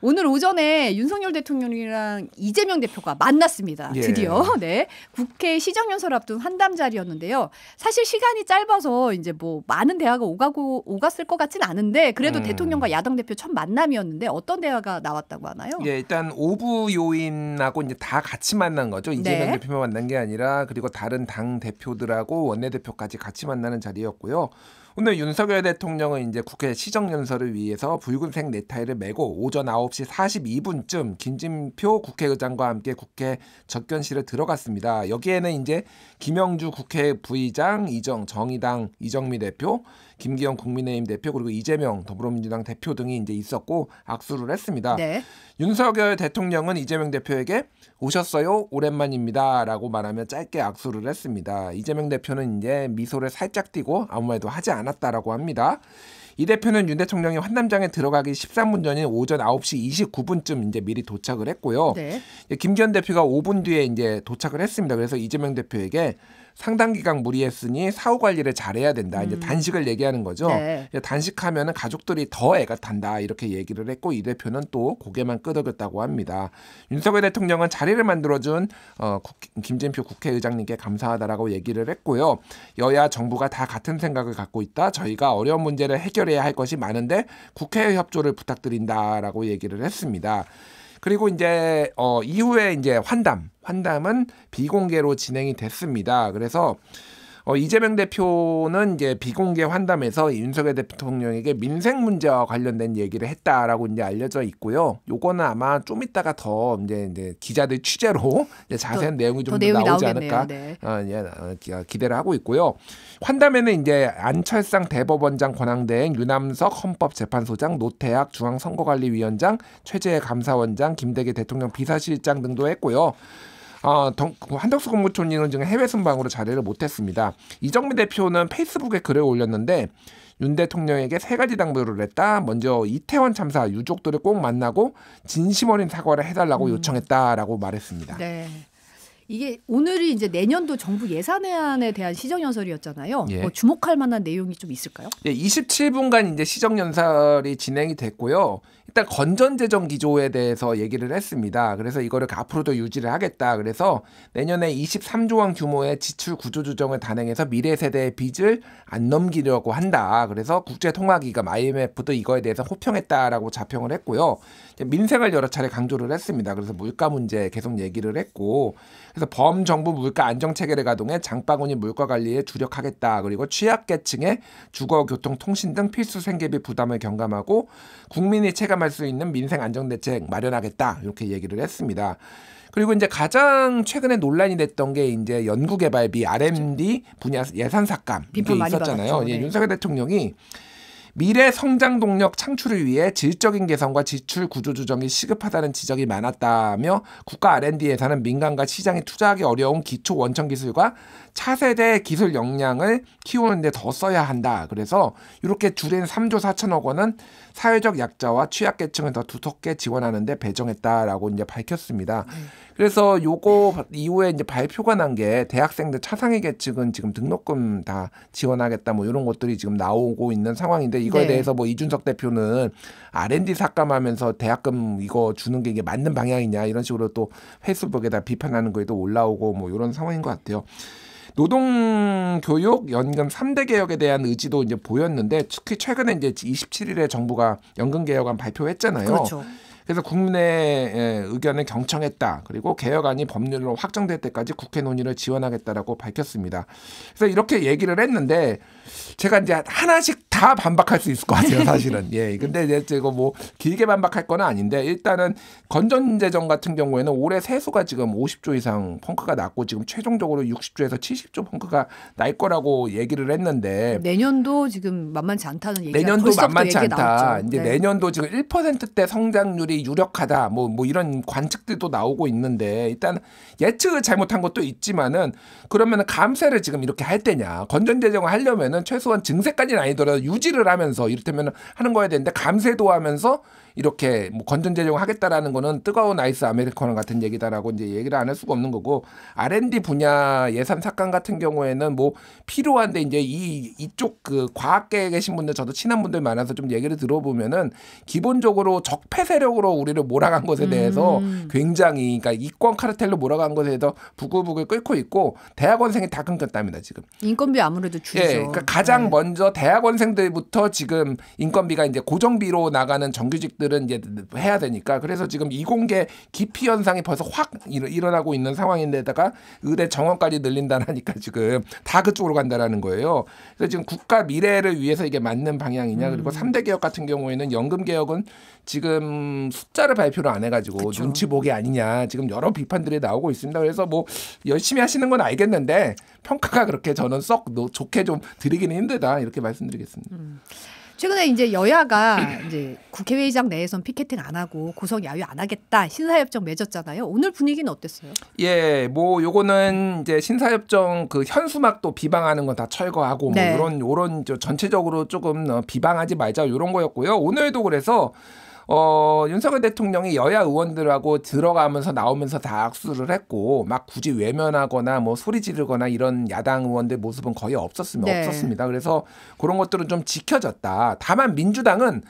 오늘 오전에 윤석열 대통령이랑 이재명 대표가 만났습니다. 예. 드디어. 네. 국회 시정연설 앞둔 환담 자리였는데요. 사실 시간이 짧아서 이제 뭐 많은 대화가 오갔을 것 같진 않은데 그래도 대통령과 야당 대표 첫 만남이었는데 어떤 대화가 나왔다고 하나요? 예, 일단 오부 요인하고 이제 다 같이 만난 거죠. 이재명 네. 대표만 만난 게 아니라 그리고 다른 당 대표들하고 원내대표까지 같이 만나는 자리였고요. 오늘 윤석열 대통령은 이제 국회 시정연설을 위해서 붉은색 넥타이를 메고 오전 9시 42분쯤 김진표 국회의장과 함께 국회 접견실에 들어갔습니다. 여기에는 이제 김영주 국회 부의장, 정의당 이정미 대표, 김기현 국민의힘 대표 그리고 이재명 더불어민주당 대표 등이 이제 있었고 악수를 했습니다. 네. 윤석열 대통령은 이재명 대표에게 오셨어요? 오랜만입니다라고 말하며 짧게 악수를 했습니다. 이재명 대표는 이제 미소를 살짝 띠고 아무 말도 하지 않았다라고 합니다. 이 대표는 윤 대통령이 환담장에 들어가기 13분 전인 오전 9시 29분쯤 이제 미리 도착을 했고요. 네. 김기현 대표가 5분 뒤에 이제 도착을 했습니다. 그래서 이재명 대표에게 상당 기간 무리했으니 사후 관리를 잘해야 된다. 이제 단식을 얘기하는 거죠. 네. 단식하면은 가족들이 더 애가 탄다. 이렇게 얘기를 했고 이 대표는 또 고개만 끄덕였다고 합니다. 윤석열 대통령은 자리를 만들어준 김진표 국회의장님께 감사하다라고 얘기를 했고요. 여야 정부가 다 같은 생각을 갖고 있다. 저희가 어려운 문제를 해결해야 할 것이 많은데 국회 협조를 부탁드린다라고 얘기를 했습니다. 그리고 이제 이후에 이제 환담은 비공개로 진행이 됐습니다. 그래서 이재명 대표는 이제 비공개 환담에서 윤석열 대통령에게 민생 문제와 관련된 얘기를 했다라고 이제 알려져 있고요. 요거는 아마 좀 이따가 더 이제 기자들 취재로 이제 자세한 내용이 좀 나오지 나오겠네요. 않을까 네. 기대를 하고 있고요. 환담에는 이제 안철상 대법원장 권한대행, 유남석 헌법재판소장, 노태학 중앙선거관리위원장, 최재해 감사원장, 김대기 대통령 비서실장 등도 했고요. 한덕수 국무총리는 지금 해외 순방으로 자리를 못했습니다. 이정미 대표는 페이스북에 글을 올렸는데 윤 대통령에게 세 가지 당부를 했다. 먼저 이태원 참사 유족들을 꼭 만나고 진심 어린 사과를 해달라고 요청했다라고 말했습니다. 네. 이게 오늘이 이제 내년도 정부 예산안에 대한 시정연설이었잖아요. 예. 뭐 주목할 만한 내용이 좀 있을까요? 예, 27분간 이제 시정연설이 진행이 됐고요. 일단 건전재정 기조에 대해서 얘기를 했습니다. 그래서 이거를 앞으로도 유지를 하겠다. 그래서 내년에 23조 원 규모의 지출 구조조정을 단행해서 미래 세대의 빚을 안 넘기려고 한다. 그래서 국제통화기금 IMF도 이거에 대해서 호평했다라고 자평을 했고요. 민생을 여러 차례 강조를 했습니다. 그래서 물가 문제 계속 얘기를 했고 그래서 범정부 물가 안정체계를 가동해 장바구니 물가 관리에 주력하겠다. 그리고 취약계층의 주거, 교통, 통신 등 필수 생계비 부담을 경감하고 국민이 체감할 수 있는 민생 안정대책 마련하겠다. 이렇게 얘기를 했습니다. 그리고 이제 가장 최근에 논란이 됐던 게 이제 연구개발비 R&D 분야 예산 삭감 이게 있었잖아요. 네. 윤석열 대통령이 미래 성장 동력 창출을 위해 질적인 개선과 지출 구조 조정이 시급하다는 지적이 많았다며 국가 R&D 예산은 민간과 시장이 투자하기 어려운 기초 원천 기술과 차세대 기술 역량을 키우는 데 더 써야 한다. 그래서 이렇게 줄인 3조 4천억 원은 사회적 약자와 취약계층을 더 두텁게 지원하는 데 배정했다라고 이제 밝혔습니다. 그래서 요거 이후에 이제 발표가 난 게 대학생들 차상위 계층은 지금 등록금 다 지원하겠다 뭐 이런 것들이 지금 나오고 있는 상황인데 이거에 대해서 뭐 이준석 대표는 R&D 삭감하면서 대학금 이거 주는 게 이게 맞는 방향이냐 이런 식으로 또 페이스북에다 비판하는 거에도 올라오고 뭐 이런 상황인 것 같아요. 노동, 교육, 연금 3대 개혁에 대한 의지도 이제 보였는데 특히 최근에 이제 27일에 정부가 연금 개혁안 발표했잖아요. 그렇죠. 그래서 국민의 의견을 경청했다. 그리고 개혁안이 법률로 확정될 때까지 국회 논의를 지원하겠다라고 밝혔습니다. 그래서 이렇게 얘기를 했는데 제가 이제 하나씩 다 반박할 수 있을 것 같아요, 사실은. 예. 근데 이제 이거 뭐 길게 반박할 건 아닌데 일단은 건전재정 같은 경우에는 올해 세수가 지금 50조 이상 펑크가 났고 지금 최종적으로 60조에서 70조 펑크가 날 거라고 얘기를 했는데 내년도 지금 만만치 않다는 얘기가 내년도 만만치 않다. 나왔죠. 이제 네. 내년도 지금 1%대 성장률이 유력하다. 뭐 이런 관측들도 나오고 있는데 일단 예측을 잘못한 것도 있지만은 그러면은 감세를 지금 이렇게 할 때냐? 건전재정을 하려면은 최소한 증세까지는 아니더라도 유지를 하면서 이를테면 하는 거야 되는데 감세도 하면서 이렇게 뭐 건전 제공하겠다라는 거는 뜨거운 아이스 아메리카노 같은 얘기다라고 이제 얘기를 안 할 수가 없는 거고 R&D 분야 예산 삭감 같은 경우에는 뭐 필요한데 이제 이쪽 그 과학계에 계신 분들 저도 친한 분들 많아서 좀 얘기를 들어보면은 기본적으로 적폐 세력으로 우리를 몰아간 것에 대해서 굉장히 그러니까 이권 카르텔로 몰아간 것에 대해서 부글부글 끓고 있고 대학원생이 다 끊겼답니다 지금. 인건비 아무래도 줄이죠. 예, 그러니까 가장 먼저 대학원생들부터 지금 인건비가 이제 고정비로 나가는 정규직들은 이제 해야 되니까 그래서 지금 이공계 기피 현상이 벌써 확 일어나고 있는 상황인데다가 의대 정원까지 늘린다라니까 지금 다 그쪽으로 간다라는 거예요. 그래서 지금 국가 미래를 위해서 이게 맞는 방향이냐 그리고 3대 개혁 같은 경우에는 연금 개혁은 지금 숫자를 발표를 안 해가지고 그쵸. 눈치 보기 아니냐 지금 여러 비판들이 나오고 있습니다. 그래서 뭐 열심히 하시는 건 알겠는데 평가가 그렇게 저는 썩 좋게 좀 드리기는 힘들다 이렇게 말씀드리겠습니다. 최근에 이제 여야가 이제 국회의장 내에선 피켓팅 안 하고 고성 야유 안 하겠다 신사협정 맺었잖아요. 오늘 분위기는 어땠어요? 예, 뭐 요거는 이제 신사협정 그 현수막도 비방하는 건 다 철거하고 네. 뭐 요런 전체적으로 조금 비방하지 말자 요런 거였고요. 오늘도 그래서 윤석열 대통령이 여야 의원들하고 들어가면서 나오면서 다 악수를 했고 막 굳이 외면하거나 뭐 소리 지르거나 이런 야당 의원들 모습은 거의 없었습니다. 그래서 그런 것들은 좀 지켜졌다. 다만 민주당은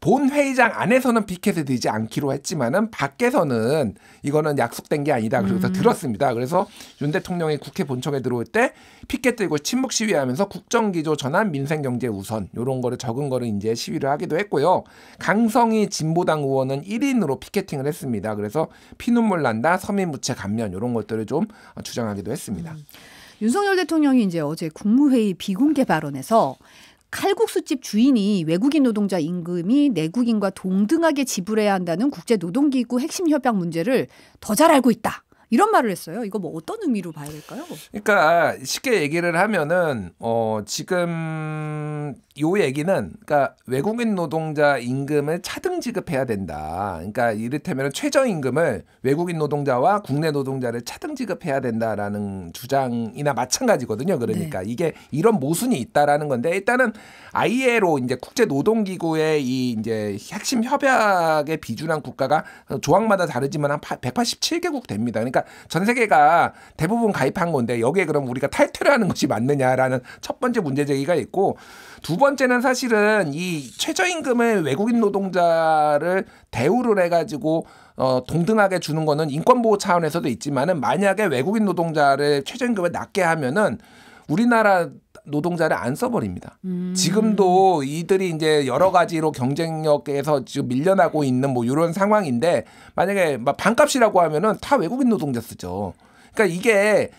본 회의장 안에서는 피켓을 들지 않기로 했지만은 밖에서는 이거는 약속된 게 아니다. 그래서 들었습니다. 그래서 윤 대통령이 국회 본청에 들어올 때 피켓 들고 침묵 시위하면서 국정기조 전환, 민생경제 우선 이런 거를 적은 거를 이제 시위를 하기도 했고요. 강성희 진보당 의원은 1인으로 피켓팅을 했습니다. 그래서 피눈물 난다, 서민부채 감면 이런 것들을 좀 주장하기도 했습니다. 윤석열 대통령이 이제 어제 국무회의 비공개 발언에서 칼국수집 주인이 외국인 노동자 임금이 내국인과 동등하게 지불해야 한다는 국제노동기구 핵심 협약 문제를 더 잘 알고 있다. 이런 말을 했어요. 이거 뭐 어떤 의미로 봐야 될까요? 그러니까 쉽게 얘기를 하면은 지금 요 얘기는 그러니까 외국인 노동자 임금을 차등 지급해야 된다. 그러니까 이를테면 최저임금을 외국인 노동자와 국내 노동자를 차등 지급해야 된다라는 주장이나 마찬가지거든요. 그러니까 네. 이게 이런 모순이 있다라는 건데 일단은 ILO 이제 국제 노동기구의 이 이제 핵심 협약에 비준한 국가가 조항마다 다르지만 한 187개국 됩니다. 그러니까 전 세계가 대부분 가입한 건데 여기에 그럼 우리가 탈퇴를 하는 것이 맞느냐라는 첫 번째 문제 제기가 있고 두 번째는 사실은 이 최저임금을 외국인 노동자를 대우를 해가지고 동등하게 주는 거는 인권보호 차원에서도 있지만은 만약에 외국인 노동자를 최저임금을 낮게 하면은 우리나라 노동자를 안 써버립니다. 지금도 이들이 이제 여러 가지로 경쟁력에서 지금 밀려나고 있는 뭐 이런 상황인데 만약에 막 반값이라고 하면은 다 외국인 노동자 쓰죠. 그러니까 이게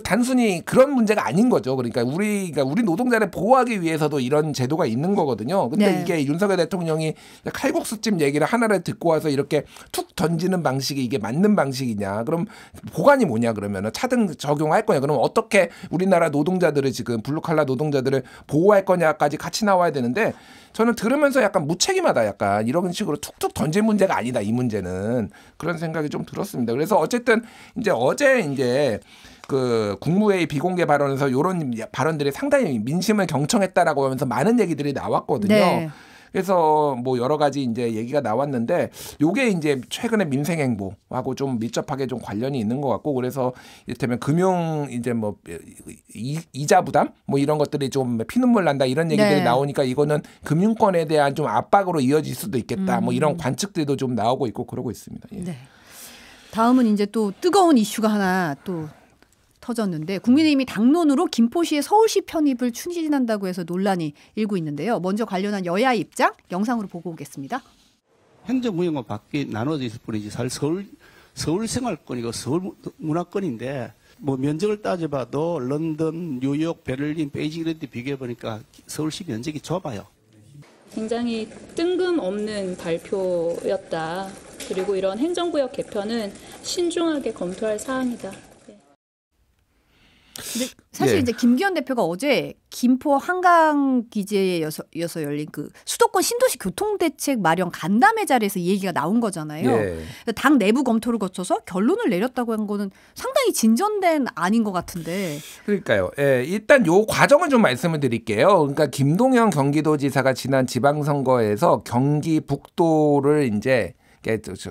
단순히 그런 문제가 아닌 거죠. 그러니까 우리 노동자를 보호하기 위해서도 이런 제도가 있는 거거든요. 근데 네. 이게 윤석열 대통령이 칼국수집 얘기를 하나를 듣고 와서 이렇게 툭 던지는 방식이 이게 맞는 방식이냐. 그럼 보관이 뭐냐 그러면은 차등 적용할 거냐. 그럼 어떻게 우리나라 노동자들을 지금 블루칼라 노동자들을 보호할 거냐까지 같이 나와야 되는데 저는 들으면서 약간 무책임하다. 약간 이런 식으로 툭툭 던질 문제가 아니다. 이 문제는. 그런 생각이 좀 들었습니다. 그래서 어쨌든 어제 그 국무회의 비공개 발언에서 이런 발언들이 상당히 민심을 경청했다라고 하면서 많은 얘기들이 나왔거든요. 네. 그래서 뭐 여러 가지 이제 얘기가 나왔는데 요게 이제 최근에 민생 행보하고 좀 밀접하게 좀 관련이 있는 것 같고 그래서 이를테면 금융 이제 뭐 이자 부담 뭐 이런 것들이 좀 피눈물 난다 이런 얘기들이 네. 나오니까 이거는 금융권에 대한 좀 압박으로 이어질 수도 있겠다 뭐 이런 관측들도 좀 나오고 있고 그러고 있습니다. 예. 네. 다음은 이제 또 뜨거운 이슈가 하나 또 터졌는데 국민의힘이 당론으로 김포시의 서울시 편입을 추진한다고 해서 논란이 일고 있는데요. 먼저 관련한 여야의 입장 영상으로 보고 오겠습니다. 행정구역과 밖에 나눠져 있을 뿐이지 사실 서울 생활권이고 서울 문화권인데 뭐 면적을 따져봐도 런던, 뉴욕, 베를린, 베이징 이런 데 비교해보니까 서울시 면적이 좁아요. 굉장히 뜬금없는 발표였다. 그리고 이런 행정구역 개편은 신중하게 검토할 사항이다. 근데 사실 예. 이제 김기현 대표가 어제 김포 한강 기지에서 열린 그 수도권 신도시 교통대책 마련 간담회 자리에서 이 얘기가 나온 거잖아요. 예. 당 내부 검토를 거쳐서 결론을 내렸다고 한 거는 상당히 진전된 안인 것 같은데. 그러니까요. 예, 일단 요 과정을 좀 말씀을 드릴게요. 그러니까 김동연 경기도지사가 지난 지방선거에서 경기 북도를 이제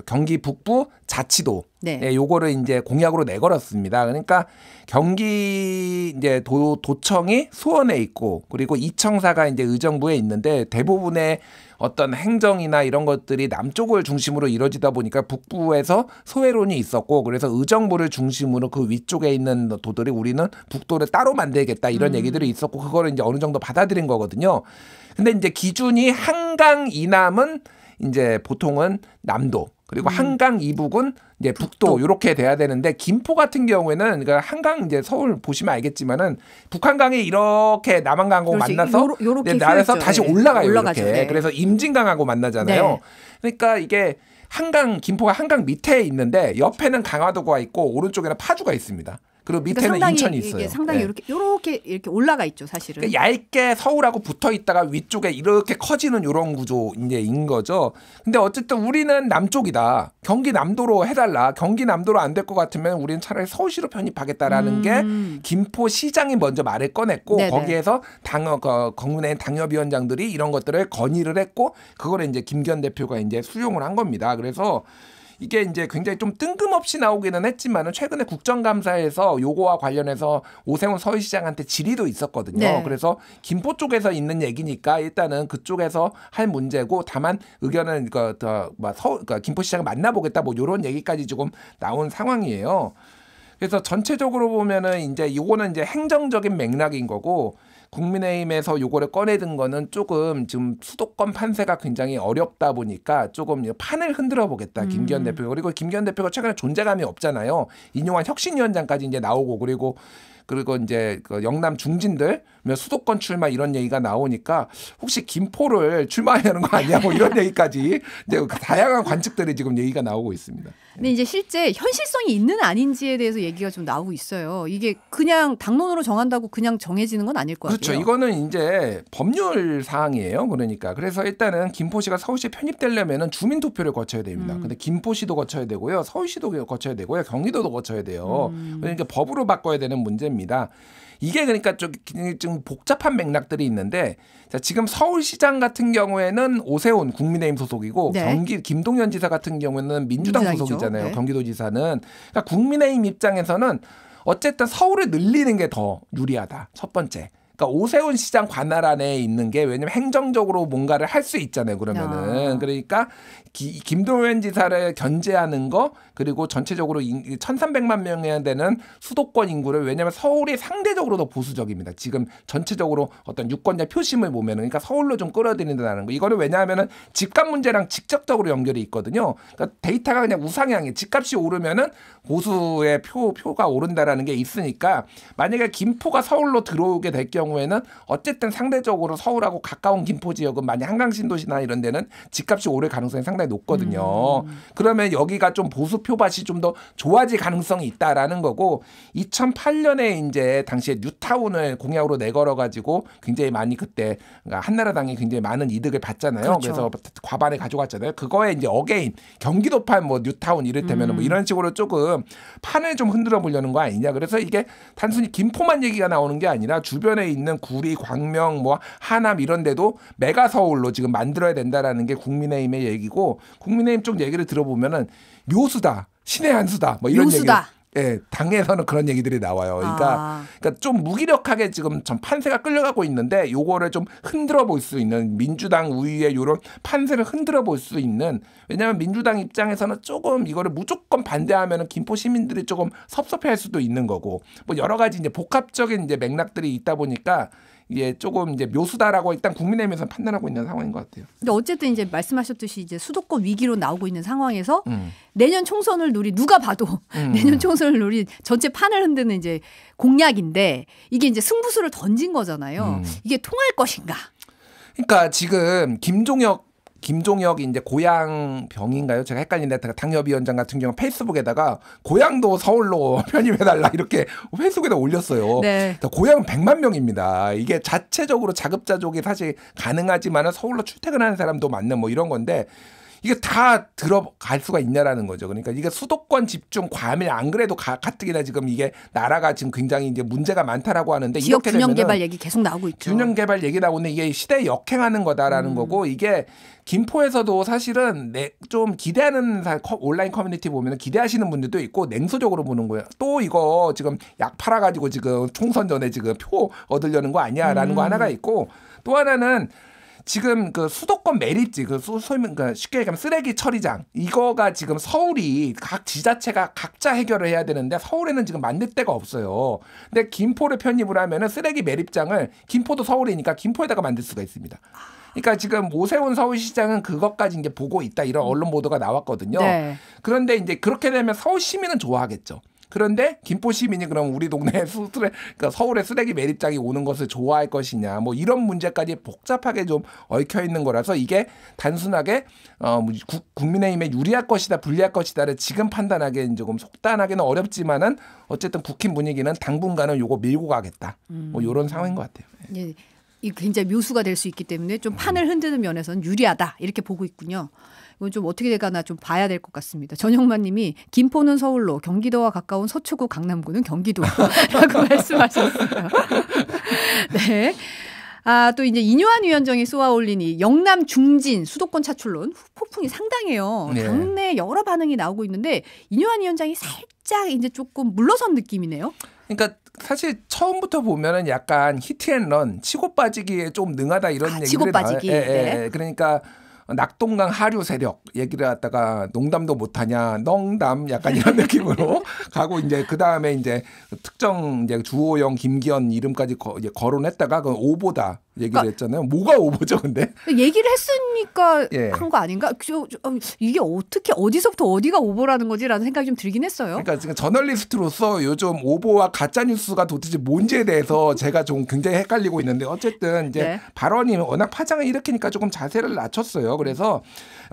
경기 북부 자치도 네. 예, 요거를 이제 공약으로 내걸었습니다. 그러니까 경기 이제 도청이 수원에 있고 그리고 이청사가 이제 의정부에 있는데 대부분의 어떤 행정이나 이런 것들이 남쪽을 중심으로 이루어지다 보니까 북부에서 소외론이 있었고 그래서 의정부를 중심으로 그 위쪽에 있는 도들이 우리는 북도를 따로 만들겠다 이런 얘기들이 있었고 그거를 이제 어느 정도 받아들인 거거든요. 근데 이제 기준이 한강 이남은 이제 보통은 남도 그리고 한강 이북은 이제 북도 이렇게 돼야 되는데 김포 같은 경우에는 그러니까 한강 이제 서울 보시면 알겠지만은 북한강이 이렇게 남한강하고 만나서 나라에서 다시 올라가요. 이렇게. 네. 그래서 임진강하고 만나잖아요. 네. 그러니까 이게 김포가 한강 밑에 있는데 옆에는 강화도가 있고 오른쪽에는 파주가 있습니다. 그리고 밑에는 그러니까 인천이 있어요. 이게 상당히 네. 이렇게 올라가 있죠, 사실은. 그러니까 얇게 서울하고 붙어 있다가 위쪽에 이렇게 커지는 이런 구조인 거죠. 근데 어쨌든 우리는 남쪽이다. 경기 남도로 해달라. 경기 남도로 안 될 것 같으면 우리는 차라리 서울시로 편입하겠다라는 게 김포시장이 먼저 말을 꺼냈고 네네. 거기에서 국민의힘 당협위원장들이 이런 것들을 건의를 했고 그거를 이제 김기현 대표가 이제 수용을 한 겁니다. 그래서 이게 이제 굉장히 좀 뜬금없이 나오기는 했지만은 최근에 국정감사에서 요거와 관련해서 오세훈 서울시장한테 질의도 있었거든요. 네. 그래서 김포 쪽에서 있는 얘기니까 일단은 그쪽에서 할 문제고 다만 의견은 그러니까 김포시장을 만나보겠다 뭐 이런 얘기까지 조금 나온 상황이에요. 그래서 전체적으로 보면은 이제 요거는 이제 행정적인 맥락인 거고 국민의힘에서 요거를 꺼내든 거는 조금 지금 수도권 판세가 굉장히 어렵다 보니까 조금 판을 흔들어 보겠다. 김기현 대표. 그리고 김기현 대표가 최근에 존재감이 없잖아요. 인용한 혁신위원장까지 이제 나오고 그리고 이제 그 영남 중진들 수도권 출마 이런 얘기가 나오니까 혹시 김포를 출마하려는 거 아니야? 뭐 이런 얘기까지 이제 다양한 관측들이 지금 얘기가 나오고 있습니다. 근데 이제 실제 현실성이 있는 아닌지에 대해서 얘기가 좀 나오고 있어요. 이게 그냥 당론으로 정한다고 그냥 정해지는 건 아닐 것 같아요. 그렇죠. 이거는 이제 법률 사항이에요. 그러니까 그래서 일단은 김포시가 서울시에 편입되려면은 주민투표를 거쳐야 됩니다. 근데 김포시도 거쳐야 되고요, 서울시도 거쳐야 되고요, 경기도도 거쳐야 돼요. 그러니까 법으로 바꿔야 되는 문제입니다. 이게 그러니까 좀 복잡한 맥락들이 있는데 자, 지금 서울시장 같은 경우에는 오세훈 국민의힘 소속이고 네. 김동연 지사 같은 경우에는 민주당 민주당이죠. 소속이잖아요. 네. 경기도지사는. 그러니까 국민의힘 입장에서는 어쨌든 서울을 늘리는 게 더 유리하다. 첫 번째. 그러니까 오세훈 시장 관할 안에 있는 게 왜냐면 행정적으로 뭔가를 할 수 있잖아요. 그러면은 그러니까 김동연 지사를 견제하는 거 그리고 전체적으로 1,300만 명이나 되는 수도권 인구를 왜냐면 서울이 상대적으로 더 보수적입니다. 지금 전체적으로 어떤 유권자 표심을 보면은 그러니까 서울로 좀 끌어들인다는 거. 이거는 왜냐하면은 집값 문제랑 직접적으로 연결이 있거든요. 그러니까 데이터가 그냥 우상향해. 집값이 오르면은 보수의 표가 오른다라는 게 있으니까 만약에 김포가 서울로 들어오게 될 경우에는 어쨌든 상대적으로 서울하고 가까운 김포 지역은 만약 한강 신도시나 이런 데는 집값이 오를 가능성이 상당히 높거든요. 그러면 여기가 좀 보수 표밭이 좀 더 좋아질 가능성이 있다라는 거고 2008년에 이제 당시에 뉴타운을 공약으로 내걸어 가지고 굉장히 많이 그때 한나라당이 굉장히 많은 이득을 봤잖아요. 그렇죠. 그래서 과반을 가져갔잖아요. 그거에 이제 어게인 경기도판 뭐 뉴타운 이를테면 뭐 이런 식으로 조금 판을 좀 흔들어 보려는 거 아니냐. 그래서 이게 단순히 김포만 얘기가 나오는 게 아니라 주변에 있는 구리, 광명, 뭐 하남 이런 데도 메가 서울로 지금 만들어야 된다라는 게 국민의힘의 얘기고 국민의힘 쪽 얘기를 들어보면은 묘수다, 신의 한 수다, 뭐 이런 얘기. 예, 당에서는 그런 얘기들이 나와요. 그러니까 좀 무기력하게 지금 전 판세가 끌려가고 있는데 요거를 좀 흔들어 볼 수 있는 민주당 우위의 요런 판세를 흔들어 볼 수 있는 왜냐하면 민주당 입장에서는 조금 이거를 무조건 반대하면은 김포 시민들이 조금 섭섭해할 수도 있는 거고 뭐 여러 가지 이제 복합적인 이제 맥락들이 있다 보니까 이게 조금 이제 묘수다라고 일단 국민의힘에서 판단하고 있는 상황인 것 같아요. 근데 어쨌든 이제 말씀하셨듯이 이제 수도권 위기로 나오고 있는 상황에서 내년 총선을 누가 봐도 내년 총선을 노린 전체 판을 흔드는 이제 공약인데 이게 이제 승부수를 던진 거잖아요. 이게 통할 것인가? 그러니까 지금 김종혁 김종혁 이제 고향병인가요? 제가 헷갈리는데 당협위원장 같은 경우 페이스북에다가 고향도 서울로 편입해달라 이렇게 페이스북에다 올렸어요. 네. 고향은 100만 명입니다. 이게 자체적으로 자급자족이 사실 가능하지만은 서울로 출퇴근하는 사람도 많는 뭐 이런 건데 이게 다 들어갈 수가 있냐라는 거죠. 그러니까 이게 수도권 집중 과밀 안 그래도 가뜩이나 지금 이게 나라가 지금 굉장히 이제 문제가 많다라고 하는데 지역 이렇게 균형 되면은 개발 얘기 계속 나오고 있죠. 균형 개발 얘기 나오는데 이게 시대에 역행하는 거다라는 거고 이게 김포에서도 사실은 좀 기대하는 온라인 커뮤니티 보면 기대하시는 분들도 있고 냉소적으로 보는 거예요. 또 이거 지금 약 팔아가지고 지금 총선 전에 지금 표 얻으려는 거 아니야라는 거 하나가 있고 또 하나는 지금 그 수도권 매립지 그러니까 쉽게 얘기하면 쓰레기 처리장 이거가 지금 서울이 각 지자체가 각자 해결을 해야 되는데 서울에는 지금 만들 데가 없어요. 근데 김포를 편입을 하면은 쓰레기 매립장을 김포도 서울이니까 김포에다가 만들 수가 있습니다. 그러니까 지금 오세훈 서울시장은 그것까지 이제 보고 있다 이런 언론 보도가 나왔거든요. 네. 그런데 이제 그렇게 되면 서울 시민은 좋아하겠죠. 그런데 김포 시민이 그럼 우리 동네에 그러니까 서울에 쓰레기 매립장이 오는 것을 좋아할 것이냐 뭐 이런 문제까지 복잡하게 좀 얽혀 있는 거라서 이게 단순하게 국민의힘에 유리할 것이다 불리할 것이다를 지금 판단하기엔 조금 속단하기는 어렵지만은 어쨌든 국힘 분위기는 당분간은 요거 밀고 가겠다 뭐 이런 상황인 것 같아요. 예. 이 굉장히 묘수가 될 수 있기 때문에 좀 판을 흔드는 면에서는 유리하다 이렇게 보고 있군요. 이건 좀 어떻게 될까나 좀 봐야 될 것 같습니다. 전영만 님이 김포는 서울로 경기도와 가까운 서초구 강남구는 경기도라고 말씀하셨어요. 네. 아, 또 이제 이뇨한 위원장이 쏘아올린 이 영남 중진 수도권 차출론 후폭풍이 상당해요. 네. 당내 여러 반응이 나오고 있는데 이뇨한 위원장이 살짝 이제 조금 물러선 느낌이네요. 그러니까 사실 처음부터 보면은 약간 히트앤런 치고 빠지기에 좀 능하다 이런 얘기를 치고 빠지기. 네. 그러니까 낙동강 하류 세력 얘기를 하다가 농담도 못하냐 농담 약간 이런 느낌으로 가고 이제 그 다음에 이제 특정 이제 주호영 김기현 이름까지 거론했다가 그 오보다 얘기를 했잖아요. 뭐가 오보죠, 근데? 얘기를 했으니까 예. 한 거 아닌가? 이게 어떻게 어디서부터 어디가 오보라는 거지라는 생각이 좀 들긴 했어요. 그러니까 지금 저널리스트로서 요즘 오보와 가짜 뉴스가 도대체 뭔지에 대해서 제가 좀 굉장히 헷갈리고 있는데 어쨌든 이제 네. 발언이 워낙 파장을 일으키니까 조금 자세를 낮췄어요. 그래서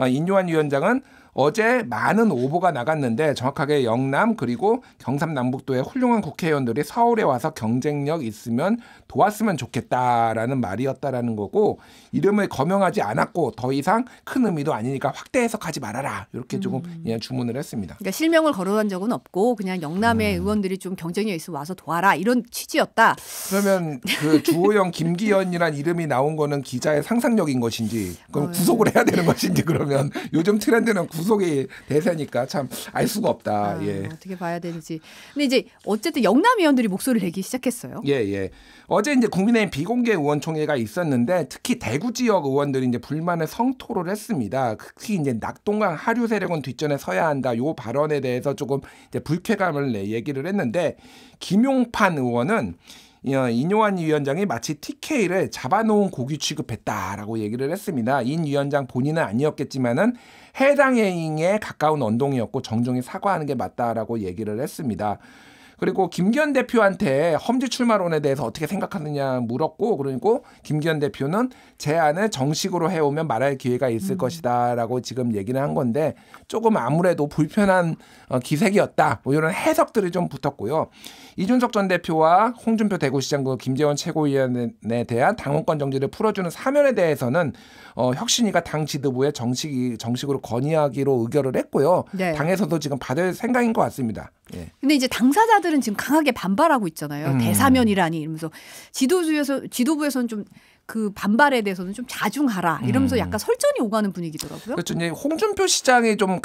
인요한 위원장은 어제 많은 오보가 나갔는데 정확하게 영남 그리고 경상남북도의 훌륭한 국회의원들이 서울에 와서 경쟁력 있으면 도왔으면 좋겠다라는 말이었다라는 거고 이름을 거명하지 않았고 더 이상 큰 의미도 아니니까 확대 해석하지 말아라 이렇게 조금 주문을 했습니다. 그러니까 실명을 거론한 적은 없고 그냥 영남의 의원들이 좀 경쟁력 있으면 와서 도와라 이런 취지였다. 그러면 그 주호영 김기현이란 이름이 나온 거는 기자의 상상력인 것인지 그럼 구속을 해야 되는 것인지 그러면 요즘 트렌드는 구속이 대세니까 참 알 수가 없다. 예. 어떻게 봐야 되는지. 근데 이제 어쨌든 영남 의원들이 목소리를 내기 시작했어요. 예. 어제 이제 국민의힘 비공개 의원총회가 있었는데 특히 대구 지역 의원들이 이제 불만을 성토를 했습니다. 특히 이제 낙동강 하류 세력은 뒷전에 서야 한다. 요 발언에 대해서 조금 이제 불쾌감을 얘기를 했는데 김용판 의원은 인요한 위원장이 마치 TK를 잡아놓은 고기 취급했다라고 얘기를 했습니다. 인 위원장 본인은 아니었겠지만은 해당 행위에 가까운 언동이었고 정중히 사과하는 게 맞다라고 얘기를 했습니다. 그리고 김기현 대표한테 험지 출마론에 대해서 어떻게 생각하느냐 물었고 그리고 김기현 대표는 제안을 정식으로 해오면 말할 기회가 있을 것이다라고 지금 얘기를 한 건데 조금 아무래도 불편한 기색이었다. 뭐 이런 해석들이 좀 붙었고요. 이준석 전 대표와 홍준표 대구시장 김재원 최고위원에 대한 당원권 정지를 풀어주는 사면에 대해서는 혁신위가 당 지도부에 정식으로 건의하기로 의결을 했고요. 네. 당에서도 지금 받을 생각인 것 같습니다. 예. 근데 이제 당사자들은 지금 강하게 반발하고 있잖아요. 대사면이라니 이러면서 지도부에서는 좀 그 반발에 대해서는 좀 자중하라 이러면서 약간 설전이 오가는 분위기더라고요. 그렇죠. 이제 홍준표 시장이 좀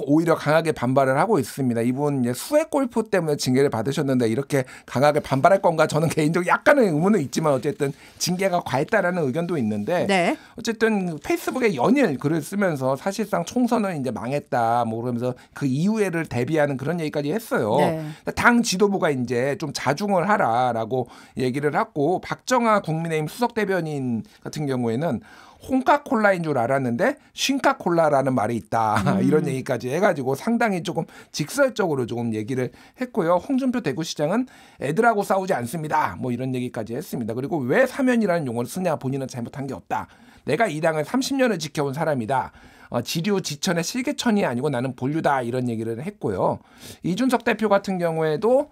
오히려 강하게 반발을 하고 있습니다. 이분 이제 수해 골프 때문에 징계를 받으셨는데 이렇게 강하게 반발할 건가 저는 개인적으로 약간의 의문은 있지만 어쨌든 징계가 과했다라는 의견도 있는데 네. 어쨌든 페이스북에 연일 글을 쓰면서 사실상 총선은 이제 망했다 뭐 그러면서 그 이후에를 대비하는 그런 얘기까지 했어요. 네. 당 지도부가 이제 좀 자중을 하라라고 얘기를 하고 박정아 국민의힘 수석 대변인 같은 경우에는 홍카콜라인 줄 알았는데 쉰카콜라라는 말이 있다. 이런 얘기까지 해가지고 상당히 조금 직설적으로 조금 얘기를 했고요. 홍준표 대구시장은 애들하고 싸우지 않습니다. 뭐 이런 얘기까지 했습니다. 그리고 왜 사면이라는 용어를 쓰냐 본인은 잘못한 게 없다. 내가 이 당을 30년을 지켜온 사람이다. 지류 지천의 실개천이 아니고 나는 본류다 이런 얘기를 했고요. 이준석 대표 같은 경우에도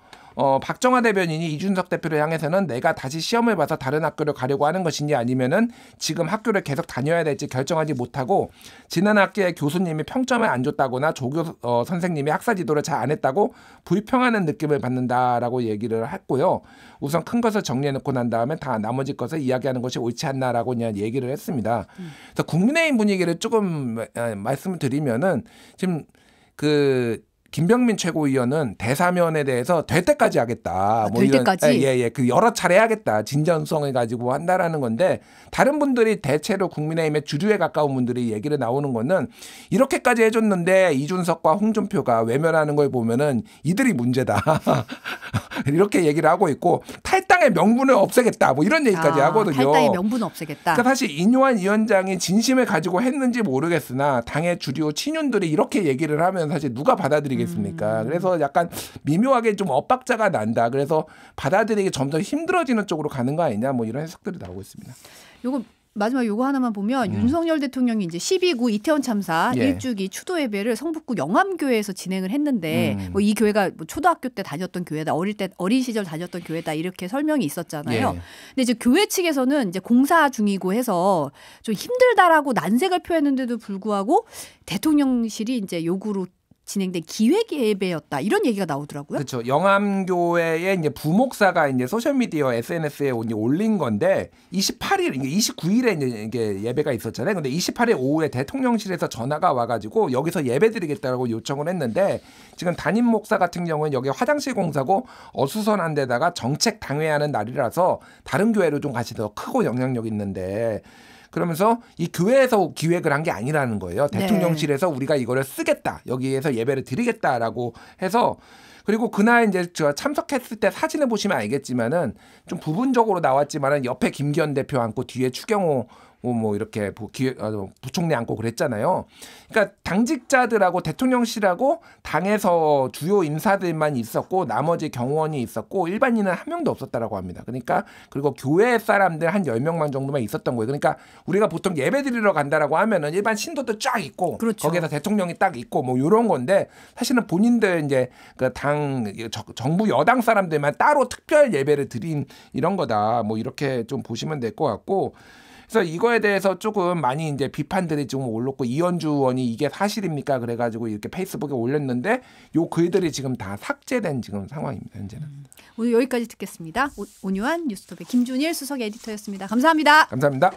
박정화 대변인이 이준석 대표를 향해서는 내가 다시 시험을 봐서 다른 학교를 가려고 하는 것인지 아니면은 지금 학교를 계속 다녀야 될지 결정하지 못하고 지난 학기에 교수님이 평점을 안 줬다거나 조교 선생님이 학사 지도를 잘 안 했다고 불평하는 느낌을 받는다라고 얘기를 했고요. 우선 큰 것을 정리해놓고 난 다음에 다 나머지 것을 이야기하는 것이 옳지 않나라고 그냥 얘기를 했습니다. 그래서 국민의힘 분위기를 조금 말씀을 드리면은 지금 김병민 최고위원은 대사면에 대해서 될 때까지 하겠다. 될 때까지? 예. 그 여러 차례 하겠다. 진전성을 가지고 한다라는 건데 다른 분들이 대체로 국민의힘의 주류에 가까운 분들이 얘기를 나오는 거는 이렇게까지 해줬는데 이준석과 홍준표가 외면하는 걸 보면은 이들이 문제다. 이렇게 얘기를 하고 있고 탈당의 명분을 없애겠다. 뭐 이런 얘기까지 하거든요. 탈당의 명분을 없애겠다. 그러니까 사실 인요한 위원장이 진심을 가지고 했는지 모르겠으나 당의 주류 친윤들이 이렇게 얘기를 하면 사실 누가 받아들이겠습니까? 그래서 약간 미묘하게 좀 엇박자가 난다. 그래서 받아들이기 점점 힘들어지는 쪽으로 가는 거 아니냐 뭐 이런 해석들이 나오고 있습니다. 요거 마지막 요거 하나만 보면 윤석열 대통령이 이제 12구 이태원 참사 예. 1주기 추도 예배를 성북구 영암교회에서 진행을 했는데 뭐 이 교회가 뭐 초등학교 때 다녔던 교회다, 어린 시절 다녔던 교회다 이렇게 설명이 있었잖아요. 예. 근데 이제 교회 측에서는 이제 공사 중이고 해서 좀 힘들다라고 난색을 표했는데도 불구하고 대통령실이 이제 요구로 진행된 기획 예배였다 이런 얘기가 나오더라고요. 그렇죠. 영암교회의 이제 부목사가 이제 소셜 미디어 SNS에 올린 건데 28일, 29일에 이게 예배가 있었잖아요. 근데 28일 오후에 대통령실에서 전화가 와가지고 여기서 예배드리겠다고 요청을 했는데 지금 담임 목사 같은 경우는 여기 화장실 공사고 어수선한 데다가 정책 당회하는 날이라서 다른 교회로 좀 같이 더 크고 영향력 있는데. 그러면서 이 교회에서 기획을 한 게 아니라는 거예요. 대통령실에서 우리가 이거를 쓰겠다. 여기에서 예배를 드리겠다라고 해서 그리고 그날 이제 저 참석했을 때 사진을 보시면 알겠지만은 좀 부분적으로 나왔지만은 옆에 김기현 대표 앉고 뒤에 추경호 뭐 이렇게 부총리 앉고 그랬잖아요. 그러니까 당직자들하고 대통령실하고 당에서 주요 인사들만 있었고 나머지 경호원이 있었고 일반인은 한 명도 없었다라고 합니다. 그러니까 그리고 교회 사람들 한 10명만 정도만 있었던 거예요. 그러니까 우리가 보통 예배 드리러 간다라고 하면은 일반 신도들 쫙 있고 그렇죠. 거기에서 대통령이 딱 있고 뭐 이런 건데 사실은 본인들 이제 그 당 정부 여당 사람들만 따로 특별 예배를 드린 이런 거다. 뭐 이렇게 좀 보시면 될 것 같고 그래서 이거에 대해서 조금 많이 이제 비판들이 좀 올랐고 이현주 의원이 이게 사실입니까? 그래가지고 이렇게 페이스북에 올렸는데 요 글들이 지금 다 삭제된 지금 상황입니다. 현재는. 오늘 여기까지 듣겠습니다. 온유한 뉴스톱의 김준일 수석 에디터였습니다. 감사합니다. 감사합니다.